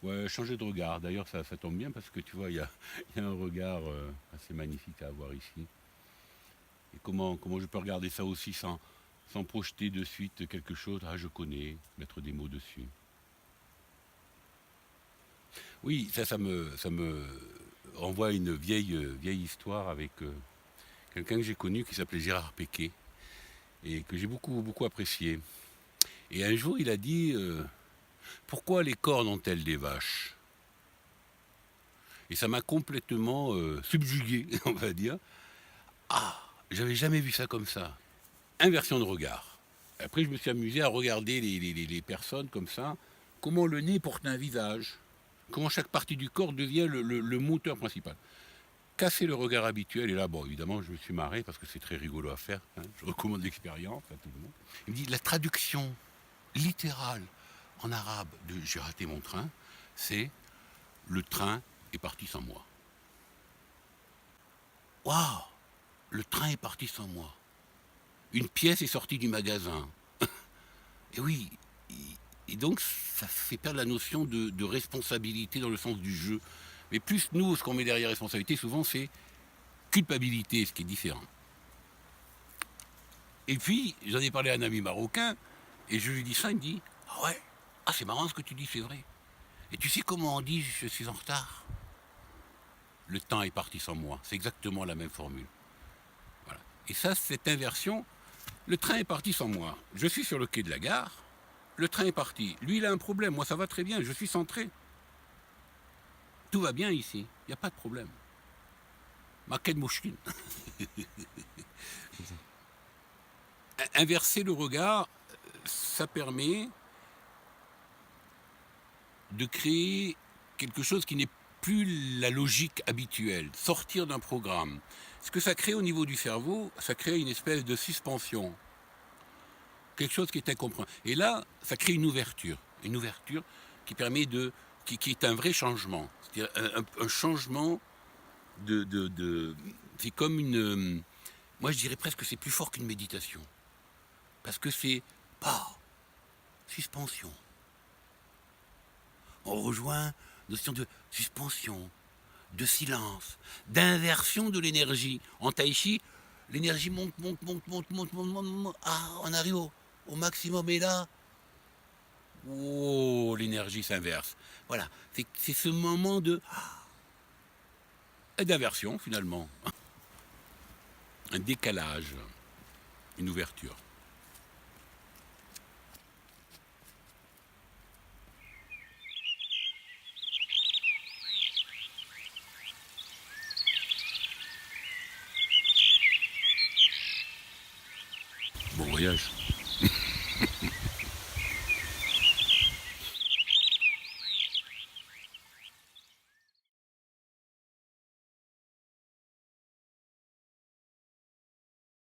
Ouais, changer de regard. D'ailleurs, ça tombe bien parce que tu vois, il y a un regard assez magnifique à avoir ici. Et comment je peux regarder ça aussi sans projeter de suite quelque chose. Ah, je connais, mettre des mots dessus. Oui, ça me renvoie à une vieille histoire avec quelqu'un que j'ai connu qui s'appelait Gérard Péquet et que j'ai beaucoup apprécié. Et un jour, il a dit pourquoi les cornes ont-elles des vaches? Et ça m'a complètement subjugué, on va dire. Ah, j'avais jamais vu ça comme ça. Inversion de regard. Après, je me suis amusé à regarder les personnes comme ça. Comment le nez porte un visage. Comment chaque partie du corps devient le moteur principal. Casser le regard habituel, et là, bon, évidemment, je me suis marré parce que c'est très rigolo à faire. Hein. Je recommande l'expérience à tout le monde. Il me dit la traduction littérale en arabe de j'ai raté mon train, c'est le train est parti sans moi. Waouh! Le train est parti sans moi. Une pièce est sortie du magasin. Et oui, et donc ça fait perdre la notion de responsabilité dans le sens du jeu. Mais plus nous, ce qu'on met derrière responsabilité, souvent, c'est culpabilité, ce qui est différent. Et puis, j'en ai parlé à un ami marocain, et je lui dis ça, il me dit ah ouais, ah c'est marrant ce que tu dis, c'est vrai. Et tu sais comment on dit je suis en retard? Le temps est parti sans moi. C'est exactement la même formule. Voilà. Et ça, cette inversion, le train est parti sans moi. Je suis sur le quai de la gare, le train est parti. Lui, il a un problème, moi ça va très bien, je suis centré. Tout va bien ici, il n'y a pas de problème. Ma quelle mouchkine. Inverser le regard, ça permet de créer quelque chose qui n'est plus la logique habituelle, sortir d'un programme. Ce que ça crée au niveau du cerveau, ça crée une espèce de suspension, quelque chose qui est incompréhensible. Et là, ça crée une ouverture qui permet qui est un vrai changement, c'est-à-dire un changement c'est comme moi je dirais presque que c'est plus fort qu'une méditation, parce que c'est suspension. On rejoint la notion de suspension, de silence, d'inversion de l'énergie. En tai chi, l'énergie monte. Ah, on arrive au maximum et là, oh, l'énergie s'inverse. Voilà, c'est ce moment d'inversion finalement. Un décalage, une ouverture. Bon voyage.